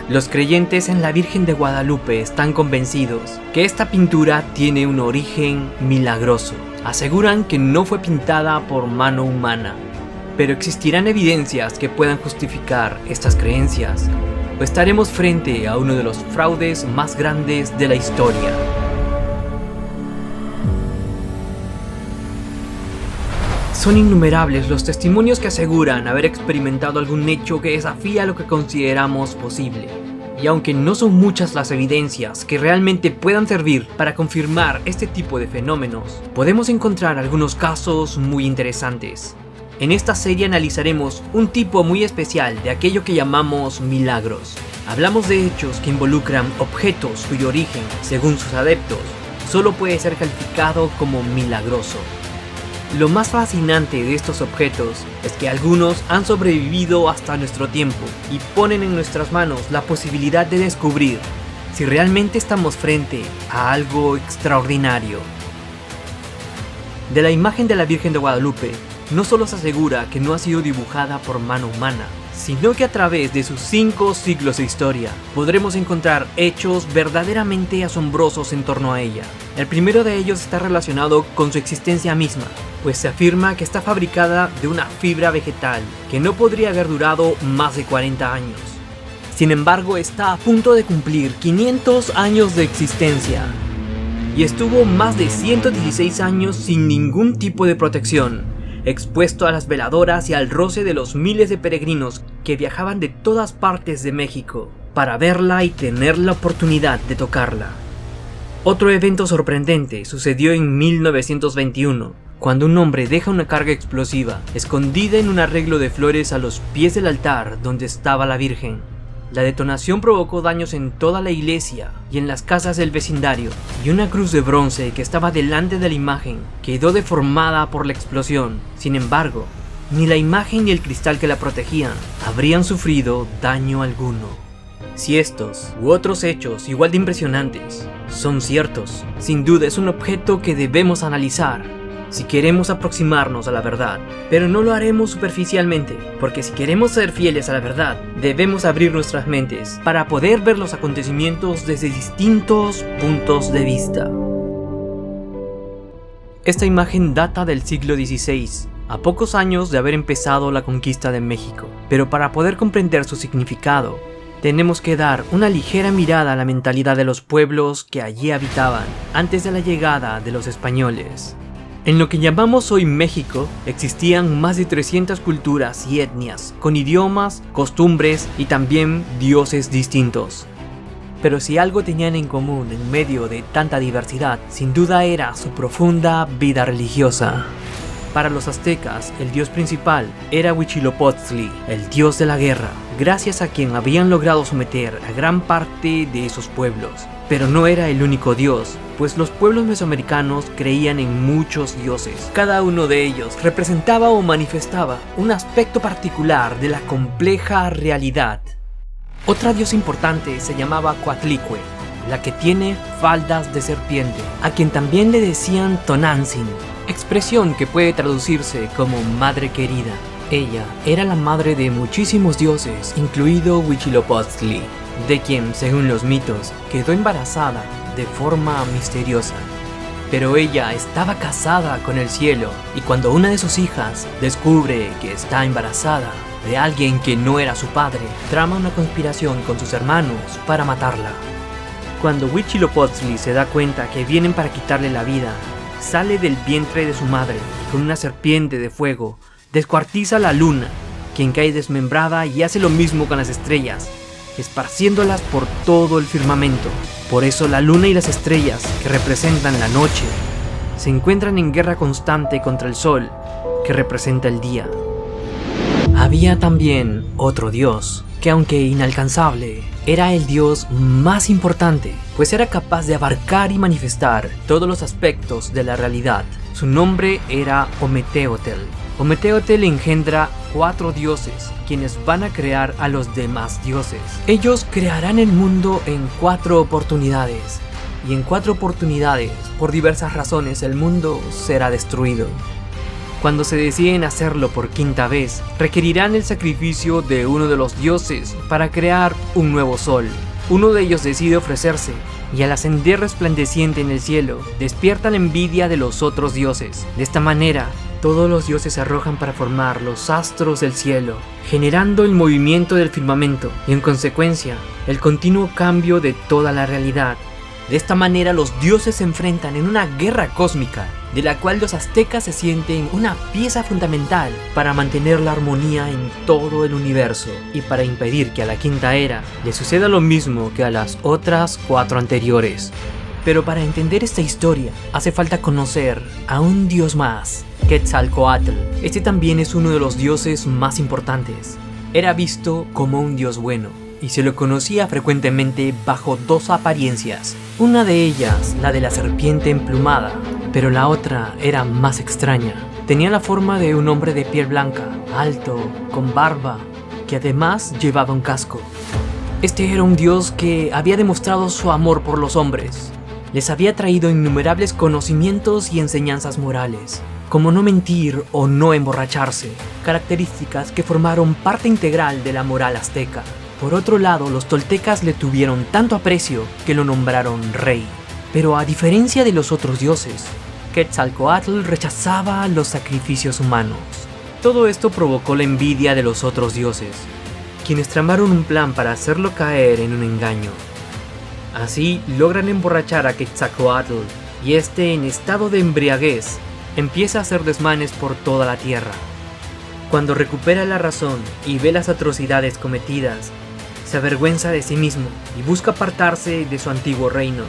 Los creyentes en la Virgen de Guadalupe están convencidos que esta pintura tiene un origen milagroso. Aseguran que no fue pintada por mano humana, pero ¿existirán evidencias que puedan justificar estas creencias? ¿O estaremos frente a uno de los fraudes más grandes de la historia? Son innumerables los testimonios que aseguran haber experimentado algún hecho que desafía lo que consideramos posible. Y aunque no son muchas las evidencias que realmente puedan servir para confirmar este tipo de fenómenos, podemos encontrar algunos casos muy interesantes. En esta serie analizaremos un tipo muy especial de aquello que llamamos milagros. Hablamos de hechos que involucran objetos cuyo origen, según sus adeptos, solo puede ser calificado como milagroso. Lo más fascinante de estos objetos es que algunos han sobrevivido hasta nuestro tiempo y ponen en nuestras manos la posibilidad de descubrir si realmente estamos frente a algo extraordinario. De la imagen de la Virgen de Guadalupe, no solo se asegura que no ha sido dibujada por mano humana, sino que a través de sus 5 siglos de historia podremos encontrar hechos verdaderamente asombrosos en torno a ella. El primero de ellos está relacionado con su existencia misma, pues se afirma que está fabricada de una fibra vegetal que no podría haber durado más de 40 años. Sin embargo, está a punto de cumplir 500 años de existencia y estuvo más de 116 años sin ningún tipo de protección, expuesto a las veladoras y al roce de los miles de peregrinos que viajaban de todas partes de México para verla y tener la oportunidad de tocarla. Otro evento sorprendente sucedió en 1921, cuando un hombre deja una carga explosiva escondida en un arreglo de flores a los pies del altar donde estaba la Virgen. La detonación provocó daños en toda la iglesia y en las casas del vecindario, y una cruz de bronce que estaba delante de la imagen quedó deformada por la explosión. Sin embargo, ni la imagen ni el cristal que la protegían habrían sufrido daño alguno. Si estos u otros hechos igual de impresionantes son ciertos, sin duda es un objeto que debemos analizar si queremos aproximarnos a la verdad, pero no lo haremos superficialmente, porque si queremos ser fieles a la verdad, debemos abrir nuestras mentes para poder ver los acontecimientos desde distintos puntos de vista. Esta imagen data del siglo XVI, a pocos años de haber empezado la conquista de México, pero para poder comprender su significado, tenemos que dar una ligera mirada a la mentalidad de los pueblos que allí habitaban antes de la llegada de los españoles. En lo que llamamos hoy México, existían más de 300 culturas y etnias, con idiomas, costumbres y también dioses distintos. Pero si algo tenían en común en medio de tanta diversidad, sin duda era su profunda vida religiosa. Para los aztecas, el dios principal era Huitzilopochtli, el dios de la guerra, gracias a quien habían logrado someter a gran parte de esos pueblos. Pero no era el único dios, pues los pueblos mesoamericanos creían en muchos dioses. Cada uno de ellos representaba o manifestaba un aspecto particular de la compleja realidad. Otra diosa importante se llamaba Coatlicue, la que tiene faldas de serpiente, a quien también le decían Tonantzin, expresión que puede traducirse como madre querida. Ella era la madre de muchísimos dioses, incluido Huitzilopochtli, de quien, según los mitos, quedó embarazada de forma misteriosa. Pero ella estaba casada con el cielo, y cuando una de sus hijas descubre que está embarazada de alguien que no era su padre, trama una conspiración con sus hermanos para matarla. Cuando Huitzilopochtli se da cuenta que vienen para quitarle la vida, sale del vientre de su madre y con una serpiente de fuego descuartiza la luna, quien cae desmembrada, y hace lo mismo con las estrellas, esparciéndolas por todo el firmamento. Por eso la luna y las estrellas, que representan la noche, se encuentran en guerra constante contra el sol, que representa el día. Había también otro dios, que aunque inalcanzable, era el dios más importante, pues era capaz de abarcar y manifestar todos los aspectos de la realidad. Su nombre era Ometeotl. Ometeotl engendra 4 dioses, quienes van a crear a los demás dioses. Ellos crearán el mundo en 4 oportunidades, y en 4 oportunidades, por diversas razones, el mundo será destruido. Cuando se deciden hacerlo por quinta vez, requerirán el sacrificio de uno de los dioses para crear un nuevo sol. Uno de ellos decide ofrecerse, y al ascender resplandeciente en el cielo, despierta la envidia de los otros dioses. De esta manera, todos los dioses se arrojan para formar los astros del cielo, generando el movimiento del firmamento y en consecuencia, el continuo cambio de toda la realidad. De esta manera los dioses se enfrentan en una guerra cósmica, de la cual los aztecas se sienten una pieza fundamental para mantener la armonía en todo el universo y para impedir que a la quinta era le suceda lo mismo que a las otras 4 anteriores. Pero para entender esta historia hace falta conocer a un dios más, Quetzalcóatl. Este también es uno de los dioses más importantes. Era visto como un dios bueno y se lo conocía frecuentemente bajo 2 apariencias. Una de ellas, la de la serpiente emplumada, pero la otra era más extraña. Tenía la forma de un hombre de piel blanca, alto, con barba, que además llevaba un casco. Este era un dios que había demostrado su amor por los hombres. Les había traído innumerables conocimientos y enseñanzas morales, como no mentir o no emborracharse, características que formaron parte integral de la moral azteca. Por otro lado, los toltecas le tuvieron tanto aprecio que lo nombraron rey. Pero a diferencia de los otros dioses, Quetzalcóatl rechazaba los sacrificios humanos. Todo esto provocó la envidia de los otros dioses, quienes tramaron un plan para hacerlo caer en un engaño. Así logran emborrachar a Quetzalcóatl y este, en estado de embriaguez, empieza a hacer desmanes por toda la tierra. Cuando recupera la razón y ve las atrocidades cometidas, se avergüenza de sí mismo y busca apartarse de su antiguo reino.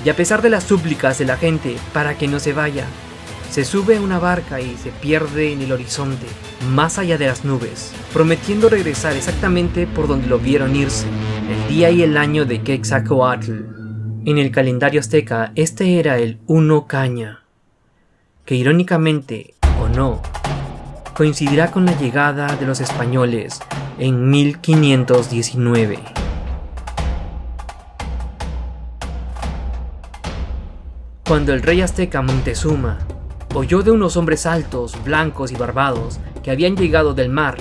Y a pesar de las súplicas de la gente para que no se vaya, se sube a una barca y se pierde en el horizonte, más allá de las nubes, prometiendo regresar exactamente por donde lo vieron irse, el día y el año de Quetzalcóatl. En el calendario azteca, este era el 1 Caña, que irónicamente, o no, coincidirá con la llegada de los españoles en 1519. Cuando el rey azteca Montezuma oyó de unos hombres altos, blancos y barbados que habían llegado del mar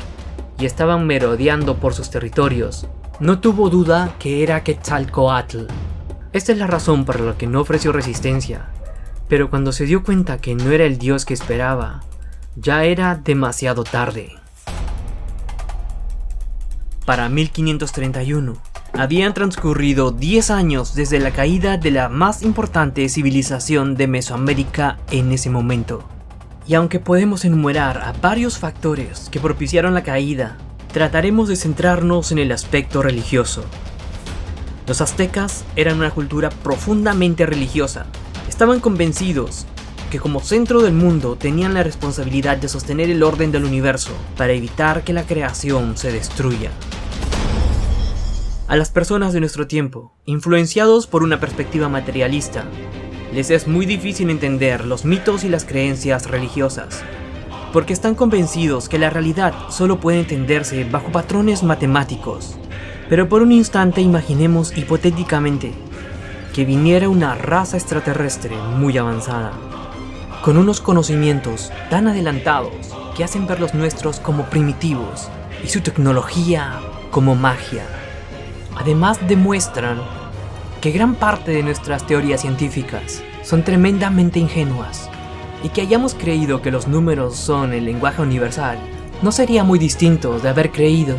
y estaban merodeando por sus territorios, no tuvo duda que era Quetzalcóatl. Esta es la razón por la que no ofreció resistencia, pero cuando se dio cuenta que no era el dios que esperaba, ya era demasiado tarde. Para 1531, habían transcurrido 10 años desde la caída de la más importante civilización de Mesoamérica en ese momento. Y aunque podemos enumerar a varios factores que propiciaron la caída, trataremos de centrarnos en el aspecto religioso. Los aztecas eran una cultura profundamente religiosa. Estaban convencidos que como centro del mundo tenían la responsabilidad de sostener el orden del universo para evitar que la creación se destruya. A las personas de nuestro tiempo, influenciados por una perspectiva materialista, les es muy difícil entender los mitos y las creencias religiosas, porque están convencidos que la realidad solo puede entenderse bajo patrones matemáticos. Pero por un instante imaginemos hipotéticamente que viniera una raza extraterrestre muy avanzada, con unos conocimientos tan adelantados que hacen ver los nuestros como primitivos y su tecnología como magia. Además demuestran que gran parte de nuestras teorías científicas son tremendamente ingenuas y que hayamos creído que los números son el lenguaje universal no sería muy distinto de haber creído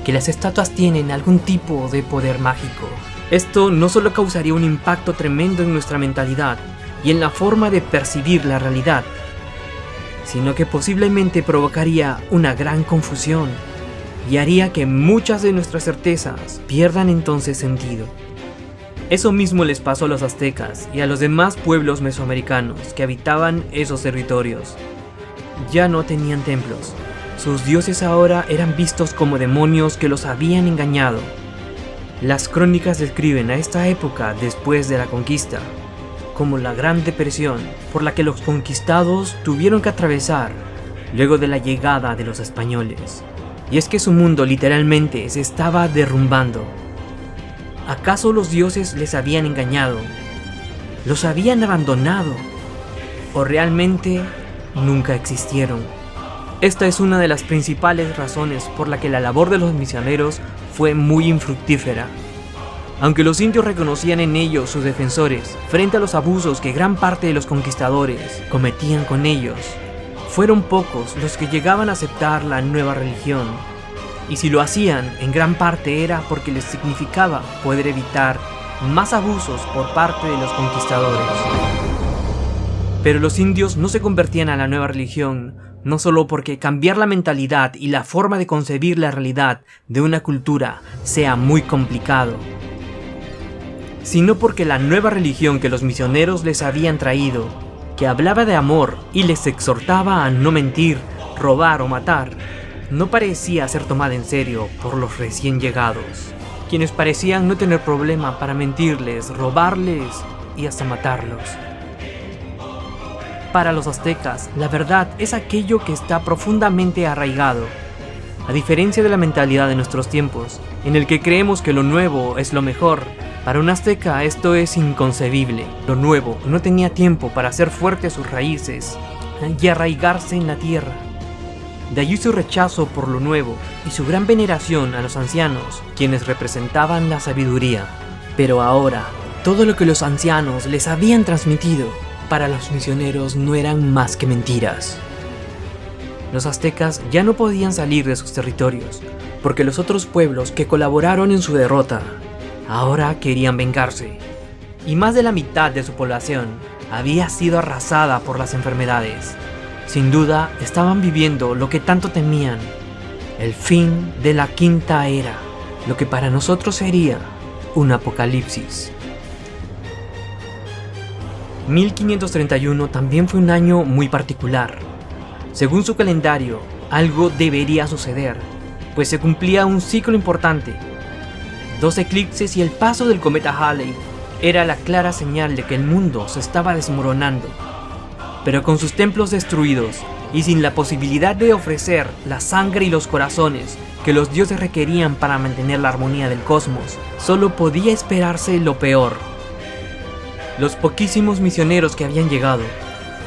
que las estatuas tienen algún tipo de poder mágico. Esto no solo causaría un impacto tremendo en nuestra mentalidad y en la forma de percibir la realidad, sino que posiblemente provocaría una gran confusión y haría que muchas de nuestras certezas pierdan entonces sentido. Eso mismo les pasó a los aztecas y a los demás pueblos mesoamericanos que habitaban esos territorios. Ya no tenían templos. Sus dioses ahora eran vistos como demonios que los habían engañado. Las crónicas describen a esta época después de la conquista como la Gran Depresión por la que los conquistados tuvieron que atravesar luego de la llegada de los españoles. Y es que su mundo literalmente se estaba derrumbando. ¿Acaso los dioses les habían engañado? ¿Los habían abandonado? ¿O realmente nunca existieron. Esta es una de las principales razones por la que la labor de los misioneros fue muy infructífera. Aunque los indios reconocían en ellos sus defensores, frente a los abusos que gran parte de los conquistadores cometían con ellos, fueron pocos los que llegaban a aceptar la nueva religión. Y si lo hacían, en gran parte era porque les significaba poder evitar más abusos por parte de los conquistadores. Pero los indios no se convertían a la nueva religión, no solo porque cambiar la mentalidad y la forma de concebir la realidad de una cultura sea muy complicado, sino porque la nueva religión que los misioneros les habían traído, que hablaba de amor y les exhortaba a no mentir, robar o matar, no parecía ser tomada en serio por los recién llegados, quienes parecían no tener problema para mentirles, robarles y hasta matarlos. Para los aztecas, la verdad es aquello que está profundamente arraigado. A diferencia de la mentalidad de nuestros tiempos, en el que creemos que lo nuevo es lo mejor, para un azteca esto es inconcebible. Lo nuevo no tenía tiempo para hacer fuertes sus raíces y arraigarse en la tierra. De allí su rechazo por lo nuevo y su gran veneración a los ancianos, quienes representaban la sabiduría. Pero ahora, todo lo que los ancianos les habían transmitido, para los misioneros no eran más que mentiras. Los aztecas ya no podían salir de sus territorios, porque los otros pueblos que colaboraron en su derrota, ahora querían vengarse. Y más de la mitad de su población había sido arrasada por las enfermedades. Sin duda, estaban viviendo lo que tanto temían, el fin de la quinta era, lo que para nosotros sería un apocalipsis. 1531 también fue un año muy particular. Según su calendario, algo debería suceder, pues se cumplía un ciclo importante. 2 eclipses y el paso del cometa Halley era la clara señal de que el mundo se estaba desmoronando. Pero con sus templos destruidos y sin la posibilidad de ofrecer la sangre y los corazones que los dioses requerían para mantener la armonía del cosmos, solo podía esperarse lo peor. Los poquísimos misioneros que habían llegado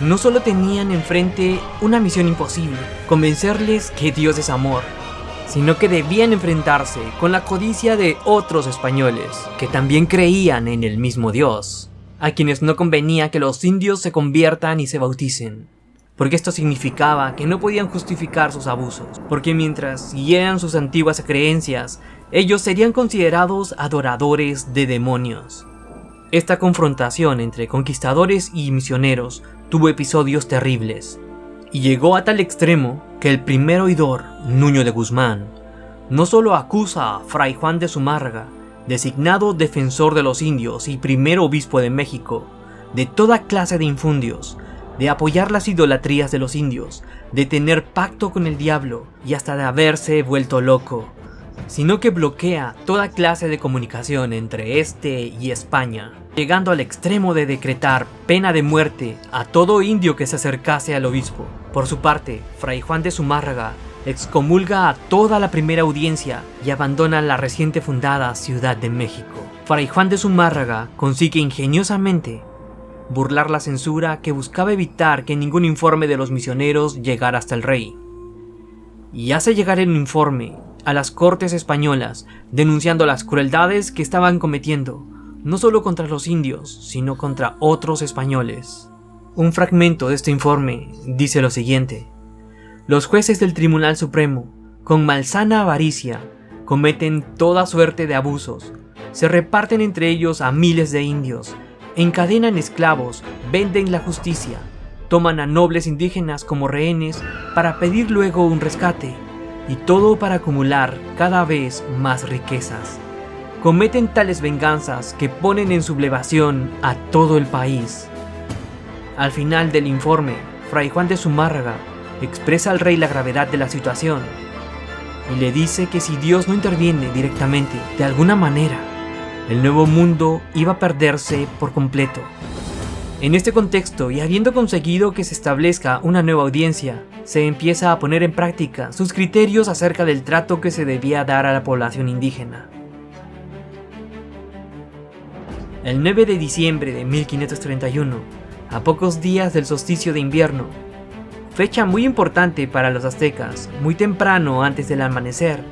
no solo tenían enfrente una misión imposible, convencerles que Dios es amor, sino que debían enfrentarse con la codicia de otros españoles que también creían en el mismo Dios, a quienes no convenía que los indios se conviertan y se bauticen, porque esto significaba que no podían justificar sus abusos, porque mientras siguieran sus antiguas creencias, ellos serían considerados adoradores de demonios. Esta confrontación entre conquistadores y misioneros tuvo episodios terribles, y llegó a tal extremo que el primer oidor, Nuño de Guzmán, no solo acusa a Fray Juan de Zumárraga, designado defensor de los indios y primer obispo de México, de toda clase de infundios, de apoyar las idolatrías de los indios, de tener pacto con el diablo y hasta de haberse vuelto loco, sino que bloquea toda clase de comunicación entre este y España, llegando al extremo de decretar pena de muerte a todo indio que se acercase al obispo. Por su parte, Fray Juan de Zumárraga excomulga a toda la primera audiencia y abandona la reciente fundada Ciudad de México. Fray Juan de Zumárraga consigue ingeniosamente burlar la censura que buscaba evitar que ningún informe de los misioneros llegara hasta el rey, y hace llegar el informe a las cortes españolas, denunciando las crueldades que estaban cometiendo, no solo contra los indios, sino contra otros españoles. Un fragmento de este informe dice lo siguiente: los jueces del Tribunal Supremo, con malsana avaricia, cometen toda suerte de abusos, se reparten entre ellos a miles de indios, encadenan esclavos, venden la justicia, toman a nobles indígenas como rehenes para pedir luego un rescate, y todo para acumular cada vez más riquezas. Cometen tales venganzas que ponen en sublevación a todo el país. Al final del informe, Fray Juan de Zumárraga expresa al rey la gravedad de la situación y le dice que si Dios no interviene directamente, de alguna manera, el nuevo mundo iba a perderse por completo. En este contexto, y habiendo conseguido que se establezca una nueva audiencia, se empieza a poner en práctica sus criterios acerca del trato que se debía dar a la población indígena. El 9 de diciembre de 1531, a pocos días del solsticio de invierno, fecha muy importante para los aztecas, muy temprano antes del amanecer.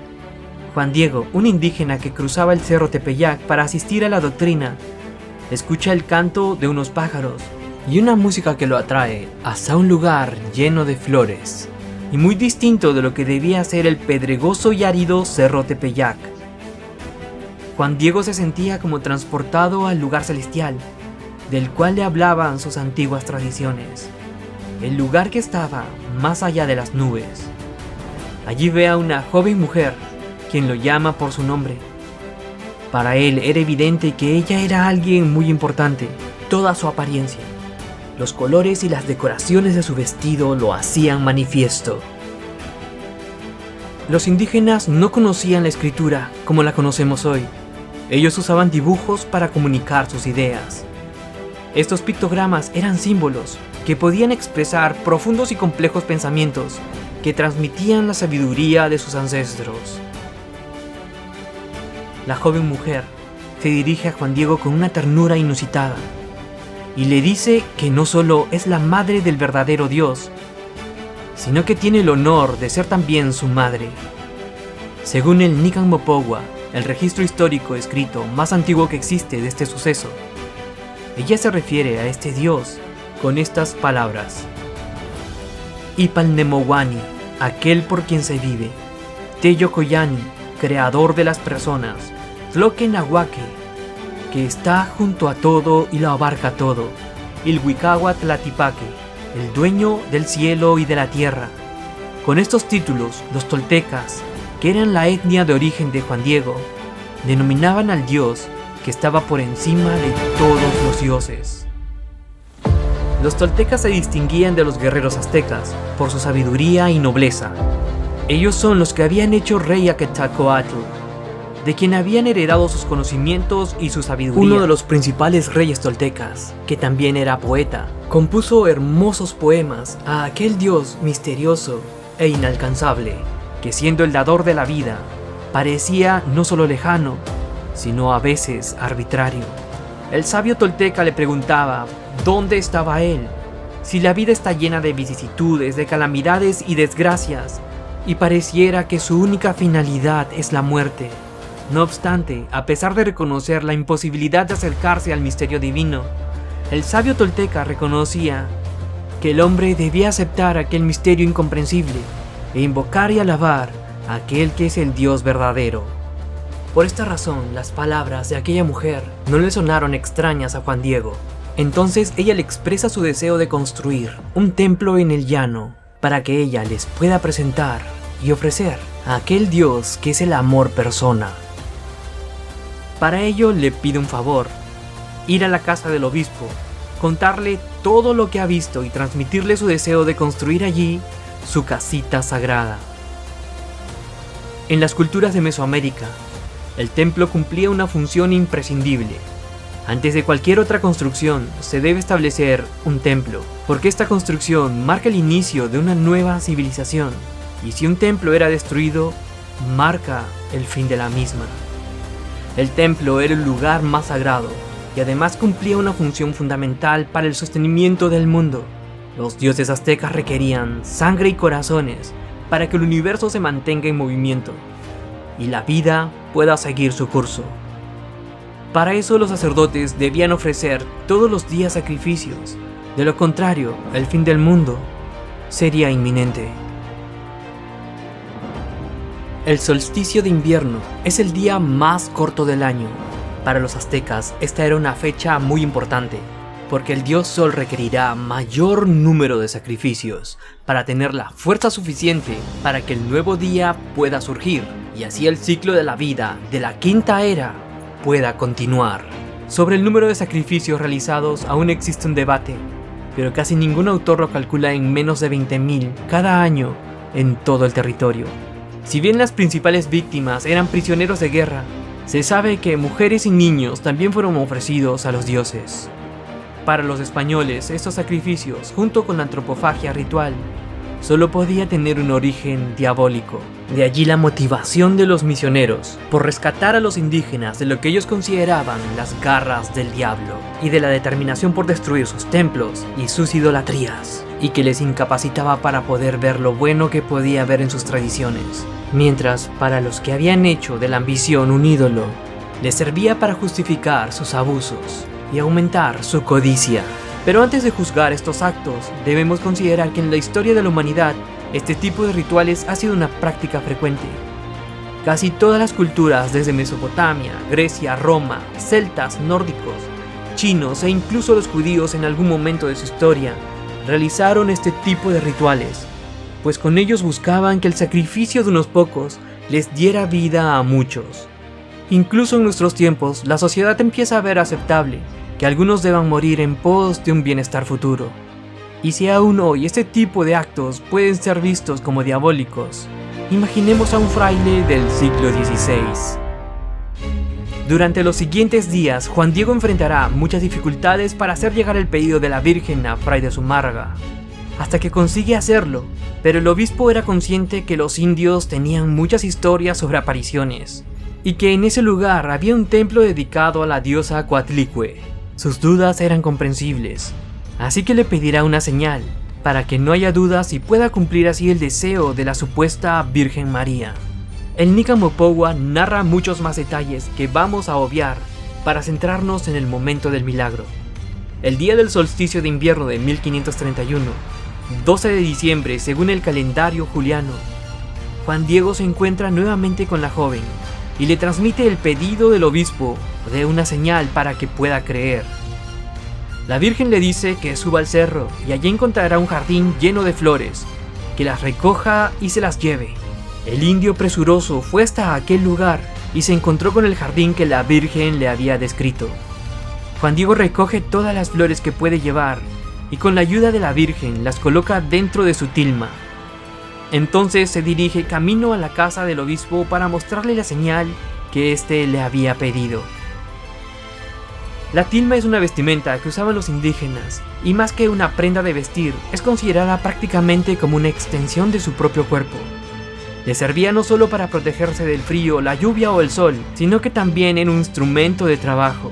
Juan Diego, un indígena que cruzaba el cerro Tepeyac para asistir a la doctrina, escucha el canto de unos pájaros y una música que lo atrae hasta un lugar lleno de flores, y muy distinto de lo que debía ser el pedregoso y árido cerro Tepeyac. Juan Diego se sentía como transportado al lugar celestial, del cual le hablaban sus antiguas tradiciones, el lugar que estaba más allá de las nubes. Allí ve a una joven mujer, quien lo llama por su nombre. Para él era evidente que ella era alguien muy importante. Toda su apariencia, los colores y las decoraciones de su vestido lo hacían manifiesto. Los indígenas no conocían la escritura como la conocemos hoy. Ellos usaban dibujos para comunicar sus ideas. Estos pictogramas eran símbolos que podían expresar profundos y complejos pensamientos que transmitían la sabiduría de sus ancestros. La joven mujer se dirige a Juan Diego con una ternura inusitada y le dice que no solo es la madre del verdadero Dios, sino que tiene el honor de ser también su madre. Según el Nican Mopogua, el registro histórico escrito más antiguo que existe de este suceso, ella se refiere a este Dios con estas palabras: Ipalnemowani, aquel por quien se vive; Teyocoyani, creador de las personas; Tloquenahuaque, que está junto a todo y lo abarca todo; Ilhuicagua Tlatipaque, el dueño del cielo y de la tierra. Con estos títulos, los toltecas, que eran la etnia de origen de Juan Diego, denominaban al Dios que estaba por encima de todos los dioses. Los toltecas se distinguían de los guerreros aztecas por su sabiduría y nobleza. Ellos son los que habían hecho rey a Quetzalcóatl, de quien habían heredado sus conocimientos y su sabiduría. Uno de los principales reyes toltecas, que también era poeta, compuso hermosos poemas a aquel Dios misterioso e inalcanzable, que siendo el dador de la vida, parecía no solo lejano, sino a veces arbitrario. El sabio tolteca le preguntaba dónde estaba él, si la vida está llena de vicisitudes, de calamidades y desgracias, y pareciera que su única finalidad es la muerte. No obstante, a pesar de reconocer la imposibilidad de acercarse al misterio divino, el sabio tolteca reconocía que el hombre debía aceptar aquel misterio incomprensible e invocar y alabar a aquel que es el Dios verdadero. Por esta razón, las palabras de aquella mujer no le sonaron extrañas a Juan Diego. Entonces ella le expresa su deseo de construir un templo en el llano para que ella les pueda presentar y ofrecer a aquel Dios que es el amor persona. Para ello le pide un favor: ir a la casa del obispo, contarle todo lo que ha visto y transmitirle su deseo de construir allí su casita sagrada. En las culturas de Mesoamérica, el templo cumplía una función imprescindible. Antes de cualquier otra construcción, se debe establecer un templo, porque esta construcción marca el inicio de una nueva civilización, y si un templo era destruido, marca el fin de la misma. El templo era el lugar más sagrado, y además cumplía una función fundamental para el sostenimiento del mundo. Los dioses aztecas requerían sangre y corazones para que el universo se mantenga en movimiento y la vida pueda seguir su curso. Para eso los sacerdotes debían ofrecer todos los días sacrificios, de lo contrario, el fin del mundo sería inminente. El solsticio de invierno es el día más corto del año. Para los aztecas, esta era una fecha muy importante, porque el dios Sol requerirá mayor número de sacrificios para tener la fuerza suficiente para que el nuevo día pueda surgir, y así el ciclo de la vida de la quinta era pueda continuar. Sobre el número de sacrificios realizados aún existe un debate, pero casi ningún autor lo calcula en menos de 20.000 cada año en todo el territorio. Si bien las principales víctimas eran prisioneros de guerra, se sabe que mujeres y niños también fueron ofrecidos a los dioses. Para los españoles, estos sacrificios, junto con la antropofagia ritual, solo podía tener un origen diabólico. De allí la motivación de los misioneros por rescatar a los indígenas de lo que ellos consideraban las garras del diablo, y de la determinación por destruir sus templos y sus idolatrías. y que les incapacitaba para poder ver lo bueno que podía haber en sus tradiciones, mientras para los que habían hecho de la ambición un ídolo, les servía para justificar sus abusos y aumentar su codicia. Pero antes de juzgar estos actos, debemos considerar que en la historia de la humanidad, este tipo de rituales ha sido una práctica frecuente. Casi todas las culturas, desde Mesopotamia, Grecia, Roma, celtas, nórdicos, chinos e incluso los judíos en algún momento de su historia, realizaron este tipo de rituales, pues con ellos buscaban que el sacrificio de unos pocos les diera vida a muchos. Incluso en nuestros tiempos, la sociedad empieza a ver aceptable que algunos deban morir en pos de un bienestar futuro. Y si aún hoy este tipo de actos pueden ser vistos como diabólicos, imaginemos a un fraile del siglo XVI. Durante los siguientes días, Juan Diego enfrentará muchas dificultades para hacer llegar el pedido de la Virgen a Fray de Zumárraga, hasta que consigue hacerlo, pero el obispo era consciente que los indios tenían muchas historias sobre apariciones, y que en ese lugar había un templo dedicado a la diosa Coatlicue. Sus dudas eran comprensibles, así que le pedirá una señal, para que no haya dudas y pueda cumplir así el deseo de la supuesta Virgen María. El Nica Mopowa narra muchos más detalles que vamos a obviar para centrarnos en el momento del milagro. El día del solsticio de invierno de 1531, 12 de diciembre según el calendario juliano, Juan Diego se encuentra nuevamente con la joven y le transmite el pedido del obispo de una señal para que pueda creer. La Virgen le dice que suba al cerro y allí encontrará un jardín lleno de flores, que las recoja y se las lleve. El indio presuroso fue hasta aquel lugar y se encontró con el jardín que la Virgen le había descrito. Juan Diego recoge todas las flores que puede llevar y con la ayuda de la Virgen las coloca dentro de su tilma. Entonces se dirige camino a la casa del obispo para mostrarle la señal que éste le había pedido. La tilma es una vestimenta que usaban los indígenas, y más que una prenda de vestir, es considerada prácticamente como una extensión de su propio cuerpo. Le servía no solo para protegerse del frío, la lluvia o el sol, sino que también era un instrumento de trabajo.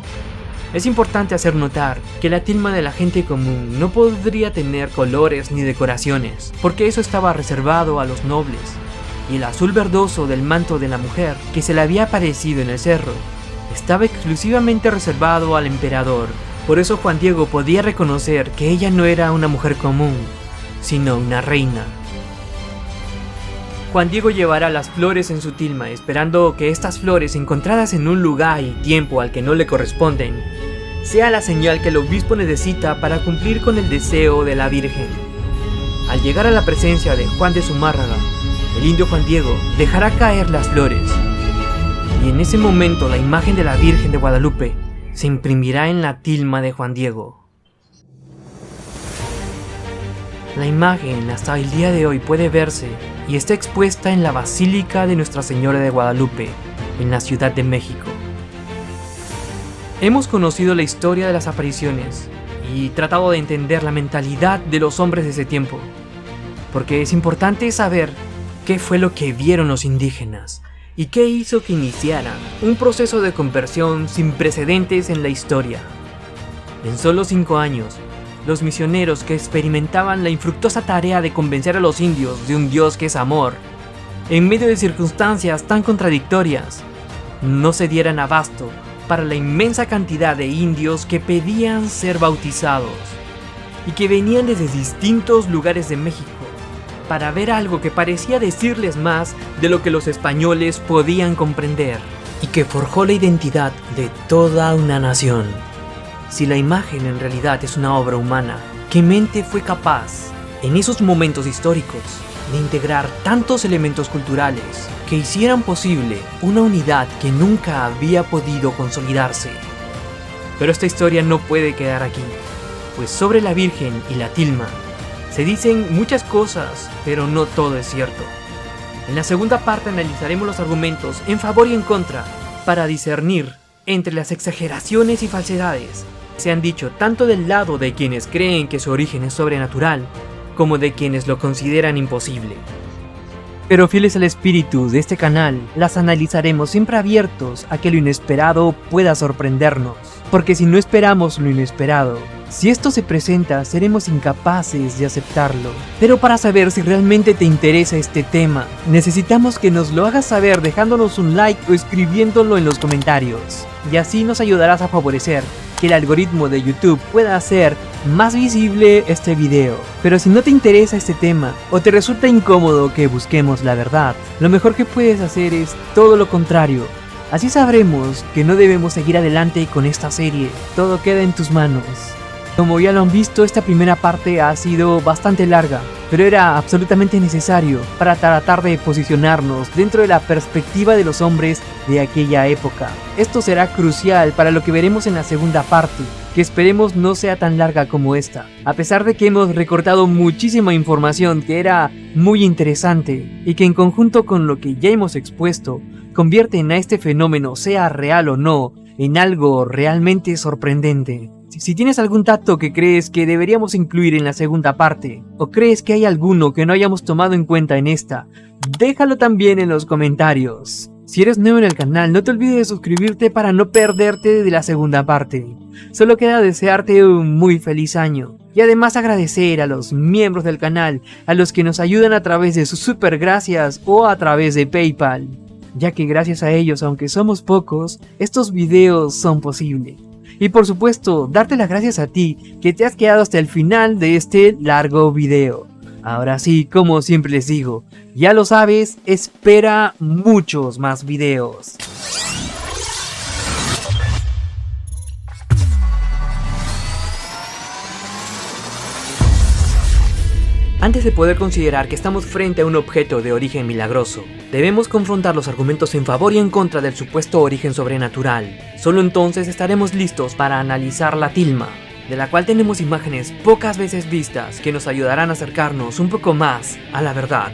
Es importante hacer notar que la tilma de la gente común no podría tener colores ni decoraciones, porque eso estaba reservado a los nobles, y el azul verdoso del manto de la mujer que se le había aparecido en el cerro estaba exclusivamente reservado al emperador. Por eso Juan Diego podía reconocer que ella no era una mujer común, sino una reina. Juan Diego llevará las flores en su tilma, esperando que estas flores encontradas en un lugar y tiempo al que no le corresponden, sea la señal que el obispo necesita para cumplir con el deseo de la Virgen. Al llegar a la presencia de Juan de Zumárraga, el indio Juan Diego dejará caer las flores, y en ese momento la imagen de la Virgen de Guadalupe se imprimirá en la tilma de Juan Diego. La imagen hasta el día de hoy puede verse y está expuesta en la Basílica de Nuestra Señora de Guadalupe, en la Ciudad de México. Hemos conocido la historia de las apariciones y tratado de entender la mentalidad de los hombres de ese tiempo, porque es importante saber qué fue lo que vieron los indígenas y qué hizo que iniciaran un proceso de conversión sin precedentes en la historia. En solo 5 años, los misioneros que experimentaban la infructuosa tarea de convencer a los indios de un Dios que es amor, en medio de circunstancias tan contradictorias, no se dieran abasto para la inmensa cantidad de indios que pedían ser bautizados y que venían desde distintos lugares de México para ver algo que parecía decirles más de lo que los españoles podían comprender, y que forjó la identidad de toda una nación. Si la imagen en realidad es una obra humana, ¿qué mente fue capaz, en esos momentos históricos, de integrar tantos elementos culturales que hicieran posible una unidad que nunca había podido consolidarse? Pero esta historia no puede quedar aquí, pues sobre la Virgen y la tilma se dicen muchas cosas, pero no todo es cierto. En la segunda parte analizaremos los argumentos en favor y en contra para discernir entre las exageraciones y falsedades que se han dicho tanto del lado de quienes creen que su origen es sobrenatural, como de quienes lo consideran imposible. Pero fieles al espíritu de este canal, las analizaremos siempre abiertos a que lo inesperado pueda sorprendernos, porque si no esperamos lo inesperado, Si esto se presenta, seremos incapaces de aceptarlo. Pero para saber si realmente te interesa este tema, necesitamos que nos lo hagas saber dejándonos un like o escribiéndolo en los comentarios. Y así nos ayudarás a favorecer que el algoritmo de YouTube pueda hacer más visible este video. Pero si no te interesa este tema o te resulta incómodo que busquemos la verdad, lo mejor que puedes hacer es todo lo contrario. Así sabremos que no debemos seguir adelante con esta serie. Todo queda en tus manos. Como ya lo han visto, esta primera parte ha sido bastante larga, pero era absolutamente necesario para tratar de posicionarnos dentro de la perspectiva de los hombres de aquella época. Esto será crucial para lo que veremos en la segunda parte, que esperemos no sea tan larga como esta. A pesar de que hemos recortado muchísima información que era muy interesante y que en conjunto con lo que ya hemos expuesto, convierten a este fenómeno, sea real o no, en algo realmente sorprendente. Si tienes algún dato que crees que deberíamos incluir en la segunda parte, o crees que hay alguno que no hayamos tomado en cuenta en esta, déjalo también en los comentarios. Si eres nuevo en el canal, no te olvides de suscribirte para no perderte de la segunda parte. Solo queda desearte un muy feliz año. Y además agradecer a los miembros del canal, a los que nos ayudan a través de sus super gracias o a través de PayPal. Ya que gracias a ellos, aunque somos pocos, estos videos son posibles. Y por supuesto, darte las gracias a ti, que te has quedado hasta el final de este largo video. Ahora sí, como siempre les digo, ya lo sabes, espera muchos más videos. Antes de poder considerar que estamos frente a un objeto de origen milagroso, debemos confrontar los argumentos en favor y en contra del supuesto origen sobrenatural. Solo entonces estaremos listos para analizar la tilma, de la cual tenemos imágenes pocas veces vistas que nos ayudarán a acercarnos un poco más a la verdad.